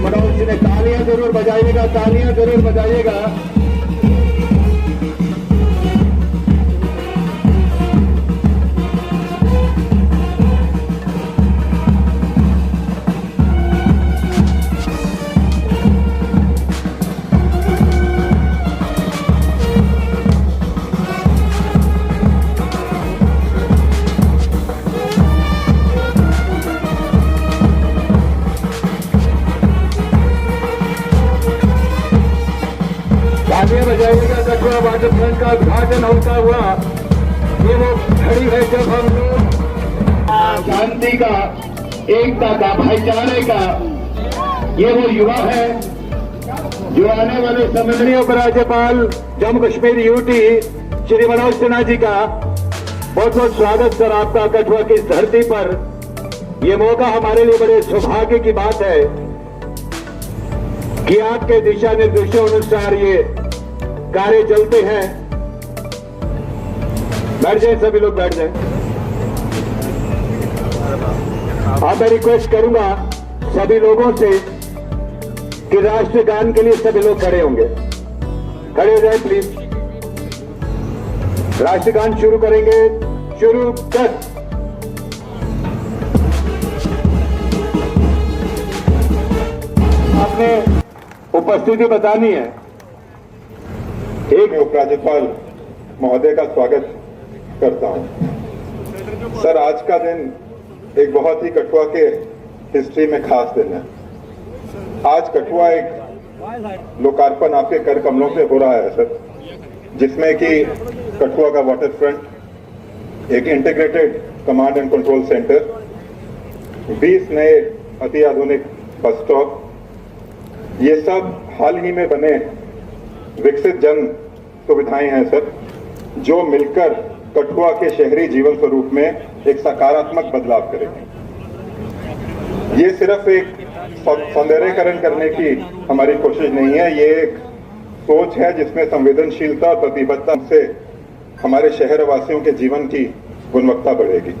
मनोज जी ने तालियां जरूर बजाइएगा, तालियां जरूर बजाइएगा। तालियां बजाइएगा। कठुआ वाटर फ्रंट का उद्घाटन होता हुआ ये वो घड़ी है जब हम लोग शांति का, एकता का, भाईचारे का, ये वो युवा है जो आने वाले समय में उपराज्यपाल जम्मू कश्मीर यूटी श्री मनोज सिन्हा जी का बहुत बहुत स्वागत सर आपका कठुआ की इस धरती पर। ये मौका हमारे लिए बड़े सौभाग्य की बात है कि आपके दिशा निर्देशों अनुसार ये कार्य चलते हैं। बैठ जाए सभी लोग, बैठ जाए। अब मैं रिक्वेस्ट करूंगा सभी लोगों से कि राष्ट्रगान के लिए सभी लोग खड़े होंगे। खड़े हो जाए प्लीज। राष्ट्रगान शुरू करेंगे। शुरू कर। आपने उपस्थिति बतानी है। एक उपराज्यपाल महोदय का स्वागत करता हूं। सर, आज का दिन एक बहुत ही कठुआ के हिस्ट्री में खास दिन है। आज कठुआ एक लोकार्पण आपके कर कमलों से हो रहा है सर, जिसमें कि कठुआ का वाटर फ्रंट, एक integrated command and control centre, 20 नए अति आधुनिक बस स्टॉप, ये सब हाल ही में बने विकसित जन सुविधाएं हैं सर, जो मिलकर कठुआ के शहरी जीवन स्वरूप में एक सकारात्मक बदलाव करेंगे। ये सिर्फ एक सौंदर्यीकरण करने की हमारी कोशिश नहीं है, ये एक सोच है जिसमें संवेदनशीलता और प्रतिबद्धता से हमारे शहर वासियों के जीवन की गुणवत्ता बढ़ेगी।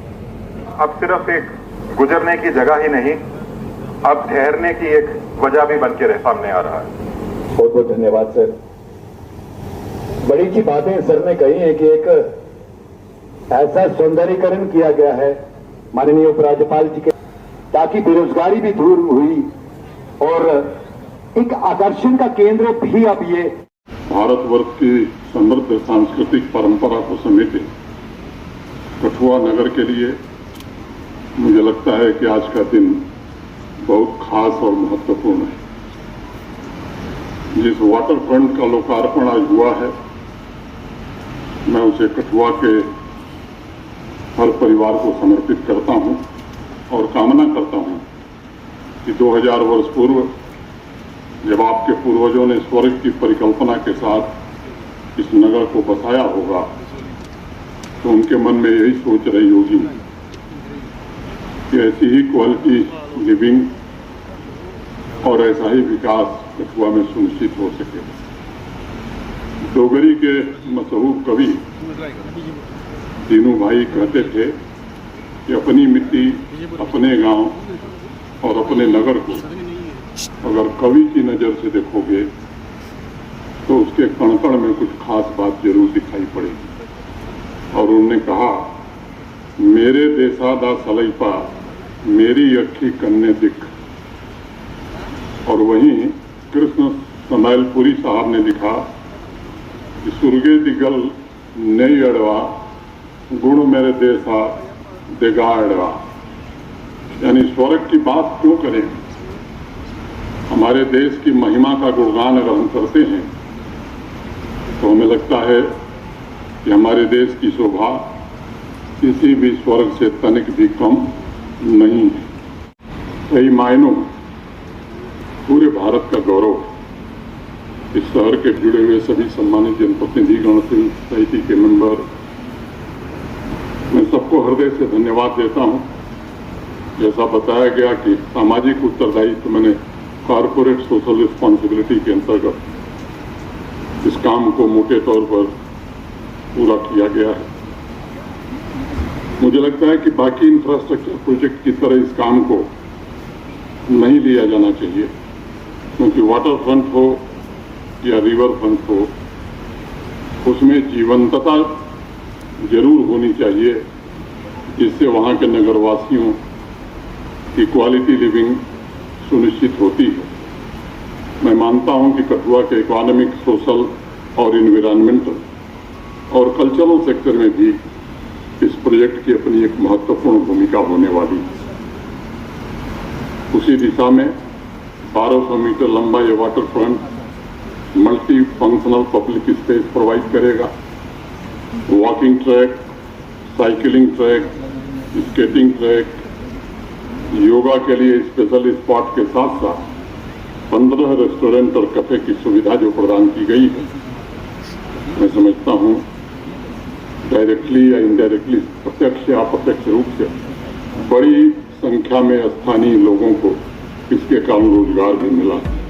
अब सिर्फ एक गुजरने की जगह ही नहीं, अब ठहरने की एक वजह भी बन के सामने आ रहा है। बहुत बहुत धन्यवाद सर। बड़ी सी बातें सर ने कही है कि एक ऐसा सौंदर्यीकरण किया गया है माननीय उपराज्यपाल जी के, ताकि बेरोजगारी भी दूर हुई और एक आकर्षण का केंद्र भी अब ये भारतवर्ष की समृद्ध सांस्कृतिक परंपरा को समेटे कठुआ नगर के लिए मुझे लगता है कि आज का दिन बहुत खास और महत्वपूर्ण है। जिस वाटर फ्रंट का लोकार्पण आज हुआ है, मैं उसे कठुआ के हर परिवार को समर्पित करता हूं और कामना करता हूं कि 2000 वर्ष पूर्व जब आपके पूर्वजों ने स्वर्ग की परिकल्पना के साथ इस नगर को बसाया होगा, तो उनके मन में यही सोच रही होगी कि ऐसी ही क्वालिटी लिविंग और ऐसा ही विकास कठुआ में सुनिश्चित हो सके। डोगरी के मशहूर कवि तीनों भाई कहते थे कि अपनी मिट्टी, अपने गांव और अपने नगर को अगर कवि की नज़र से देखोगे तो उसके कण-कण में कुछ खास बात जरूर दिखाई पड़ेगी। और उन्होंने कहा, मेरे देसा दा सलैपा मेरी अखी कन्ने दिख। और वहीं कृष्ण समायलपुरी साहब ने लिखा कि सुर्गे दिगल नई अड़वा गुण मेरे देसा देगा अड़वा। यानी स्वर्ग की बात क्यों करें, हमारे देश की महिमा का गुणगान अगर हम करते हैं तो हमें लगता है कि हमारे देश की शोभा किसी भी स्वर्ग से तनिक भी कम नहीं है। सही मायनों पूरे भारत का गौरव। इस शहर के जुड़े हुए सभी सम्मानित जनप्रतिनिधिगण, सिविल सोसाइटी के मेंबर, मैं सबको हृदय से धन्यवाद देता हूं। जैसा बताया गया कि सामाजिक उत्तरदायित्व मैंने कॉरपोरेट सोशल रिस्पॉन्सिबिलिटी के अंतर्गत इस काम को मोटे तौर पर पूरा किया गया है। मुझे लगता है कि बाकी इंफ्रास्ट्रक्चर प्रोजेक्ट की तरह इस काम को नहीं लिया जाना चाहिए। क्योंकि वाटर फ्रंट हो या रिवर फ्रंट हो, उसमें जीवंतता जरूर होनी चाहिए, जिससे वहाँ के नगरवासियों की क्वालिटी लिविंग सुनिश्चित होती है। मैं मानता हूँ कि कठुआ के इकोनॉमिक, सोशल और इन्वायरमेंटल और कल्चरल सेक्टर में भी इस प्रोजेक्ट की अपनी एक महत्वपूर्ण भूमिका होने वाली है। उसी दिशा में 1200 मीटर लंबा ये water front multi functional public space provide करेगा। Walking track, cycling track, skating track, yoga के लिए स्पेशल स्पॉट के साथ साथ 15 रेस्टोरेंट और कैफे की सुविधा जो प्रदान की गई है, मैं समझता हूँ डायरेक्टली या इनडायरेक्टली, प्रत्यक्ष या अप्रत्यक्ष रूप से बड़ी संख्या में स्थानीय लोगों को इसके कारण रोजगार भी मिला है।